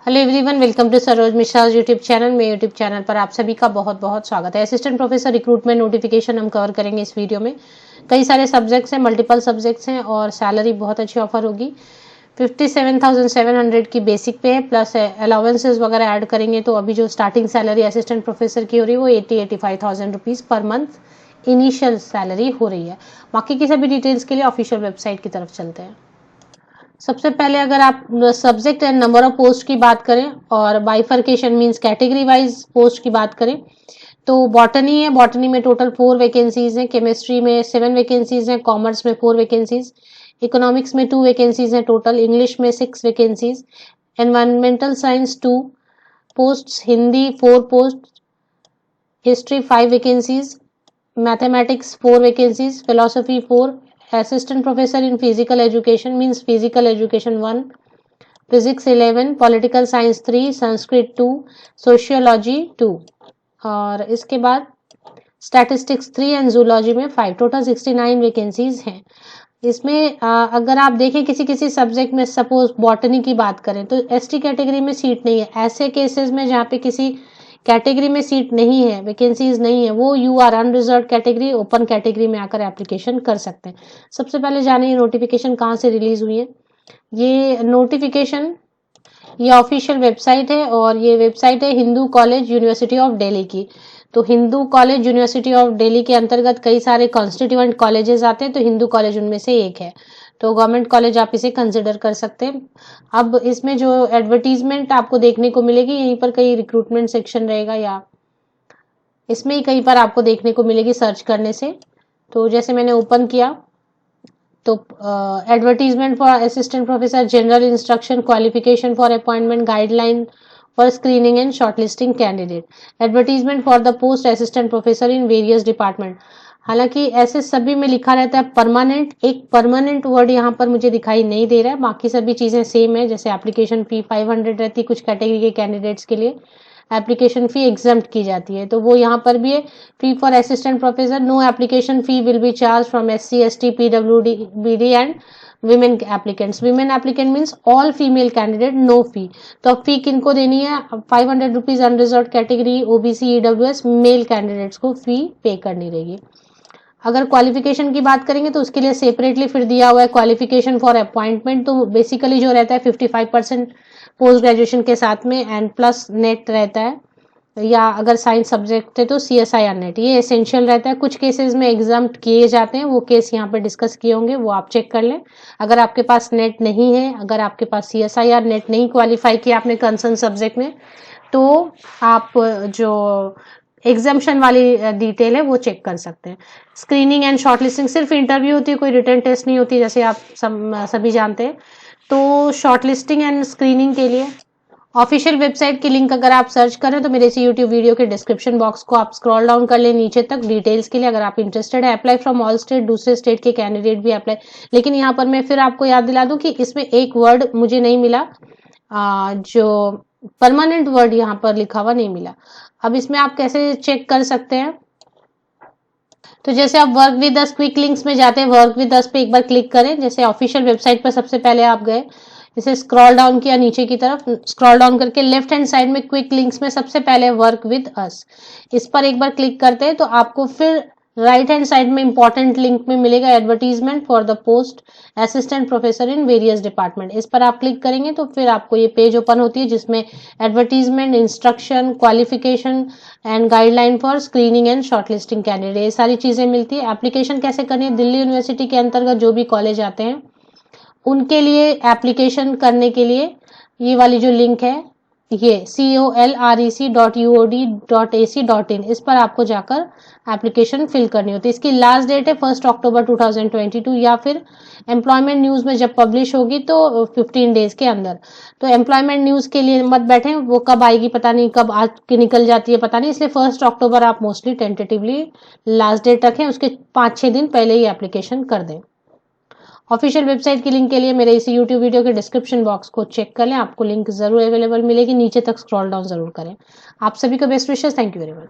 Hello everyone, welcome to Saroj Mishra YouTube channel. मेरे YouTube channel पर आप सभी का बहुत बहुत स्वागत है। असिस्टेंट प्रोफेसर रिक्रूटमेंट नोटिफिकेशन हम कवर करेंगे इस वीडियो में। कई सारे सब्जेक्ट्स हैं, मल्टीपल सब्जेक्ट्स हैं और सैलरी बहुत अच्छी ऑफर होगी। 57,700 की बेसिक पे है, प्लस अलाउंसेस वगैरह ऐड करेंगे तो अभी जो स्टार्टिंग सैलरी असिस्टेंट प्रोफेसर की हो रही है वो 85,000 rupees per month initial salary हो रही है। बाकी की सभी डिटेल्स के लिए ऑफिशियल वेबसाइट की तरफ चलते हैं। सबसे पहले अगर आप subject and number of post की बात करें और bifurcation means category wise post की बात करें तो बॉटनी है, बॉटनी में टोटल 4 वैकेंसीज हैं, केमिस्ट्री में 7 वैकेंसीज हैं, कॉमर्स में 4 वैकेंसीज, इकोनॉमिक्स में 2 वैकेंसीज हैं टोटल, इंग्लिश में 6 vacancies, environmental science 2 post, Hindi 4 post, history 5 vacancies, mathematics 4 vacancies, philosophy 4, assistant professor in physical education means physical education 1, physics 11, political science 3, Sanskrit 2, sociology 2 और इसके बाद statistics 3 एंड zoology में 5, total 69 vacancies हैं। इसमें अगर आप देखें किसी किसी सब्जेक्ट में, सपोज बॉटनी की बात करें तो एसटी कैटेगरी में सीट नहीं है। ऐसे केसेस में जहाँ पे किसी कैटेगरी में सीट नहीं है, वैकेंसीज नहीं है, वो you are unreserve category, open category में आकर एप्लीकेशन कर सकते हैं। सबसे पहले जाने ये नोटिफिकेशन कहाँ से रिलीज हुई है। ये नोटिफिकेशन ये ऑफिशियल वेबसाइट है और ये वेबसाइट है Hindu college university of Delhi की। तो Hindu college university of Delhi के अंतर्गत कई सारे कॉन्स्टिट्यूएंट कॉलेजेस आते हैं, तो हिंदू कॉलेज उनमें से एक है। तो गवर्नमेंट कॉलेज आप इसे कंसिडर कर सकते हैं। अब इसमें जो एडवर्टीजमेंट आपको देखने को मिलेगी, यहीं पर कहीं रिक्रूटमेंट सेक्शन रहेगा या इसमें ही कहीं पर आपको देखने को मिलेगी सर्च करने से। तो जैसे मैंने ओपन किया तो advertisement for assistant professor, general instruction, qualification for appointment, guideline for screening and shortlisting candidate, advertisement for the post assistant professor in various department. हालांकि ऐसे सभी में लिखा रहता है परमानेंट, एक परमानेंट वर्ड यहाँ पर मुझे दिखाई नहीं दे रहा है, बाकी सभी चीजें सेम है। जैसे एप्लीकेशन फी 500 रहती है कुछ कैटेगरी के कैंडिडेट्स के लिए, एप्लीकेशन फी एग्जम्प्ट की जाती है, तो वो यहाँ पर भी है। Fee for assistant professor, no application fee will be charge from SC, ST, PWD, BD and women applicants. Women applicant means all female candidate, no fee. तो अब फी किनको देनी है, 500 rupees unreserve category, OBC, EWS male candidates को fee पे करनी रहेगी। अगर क्वालिफिकेशन की बात करेंगे तो उसके लिए सेपरेटली फिर दिया हुआ है क्वालिफिकेशन फॉर अपॉइंटमेंट। तो बेसिकली जो रहता है 55% पोस्ट ग्रेजुएशन के साथ में एंड प्लस नेट रहता है, या अगर साइंस सब्जेक्ट है तो CSI या नेट, ये एसेंशियल रहता है। कुछ केसेस में एग्जाम किए जाते हैं, वो केस यहाँ पर डिस्कस किए होंगे, वो आप चेक कर लें। अगर आपके पास नेट नहीं है, अगर आपके पास CSI या नेट नहीं क्वालिफाई किया आपने कंसर्न सब्जेक्ट में, तो आप जो एग्जाम्शन वाली डिटेल है वो चेक कर सकते हैं। स्क्रीनिंग एंड शॉर्टलिस्टिंग सिर्फ इंटरव्यू होती है, कोई रिटन टेस्ट नहीं होती, जैसे आप सभी जानते हैं। तो शॉर्टलिस्टिंग एंड स्क्रीनिंग के लिए ऑफिशियल वेबसाइट की लिंक अगर आप सर्च करें तो मेरे इसी यूट्यूब वीडियो के डिस्क्रिप्शन बॉक्स को आप स्क्रॉल डाउन कर लें नीचे तक डिटेल्स के लिए, अगर आप इंटरेस्टेड है। अप्लाई फ्रॉम ऑल स्टेट, दूसरे स्टेट के कैंडिडेट भी अप्लाई। लेकिन यहाँ पर मैं फिर आपको याद दिला दूं कि इसमें एक वर्ड मुझे नहीं मिला, जो परमानेंट वर्ड यहाँ पर लिखा हुआ नहीं मिला। अब इसमें आप कैसे चेक कर सकते हैं, तो जैसे आप work with us quick links में जाते हैं, वर्क विद अस पे एक बार क्लिक करें। जैसे ऑफिशियल वेबसाइट पर सबसे पहले आप गए, इसे स्क्रॉल डाउन किया नीचे की तरफ, स्क्रॉल डाउन करके लेफ्ट हैंड साइड में क्विक लिंक्स में सबसे पहले वर्क विद अस, इस पर एक बार क्लिक करते हैं तो आपको फिर राइट हैंड साइड में इंपॉर्टेंट लिंक में मिलेगा advertisement for the post assistant professor in various department. इस पर आप क्लिक करेंगे तो फिर आपको ये पेज ओपन होती है जिसमें advertisement, instruction, qualification and guideline for screening and shortlisting candidate, ये सारी चीजें मिलती है। एप्लीकेशन कैसे करनी है, दिल्ली यूनिवर्सिटी के अंतर्गत जो भी कॉलेज आते हैं उनके लिए एप्लीकेशन करने के लिए ये वाली जो लिंक है, ये colrec.uod.ac.in, इस पर आपको जाकर एप्लीकेशन फिल करनी होती है। इसकी लास्ट डेट है 1 अक्टूबर 2022, या फिर एम्प्लॉयमेंट न्यूज में जब पब्लिश होगी तो 15 डेज के अंदर। तो एम्प्लॉयमेंट न्यूज के लिए मत बैठे, वो कब आएगी पता नहीं, कब आज की निकल जाती है पता नहीं, इसलिए 1 अक्टूबर आप मोस्टली टेंटेटिवली लास्ट डेट रखें, उसके 5-6 दिन पहले ही एप्लीकेशन कर दें। ऑफिशियल वेबसाइट की लिंक के लिए मेरे इसी यूट्यूब वीडियो के डिस्क्रिप्शन बॉक्स को चेक कर लें, आपको लिंक जरूर अवेलेबल मिलेगी, नीचे तक स्क्रॉल डाउन जरूर करें। आप सभी को best wishes, thank you very much.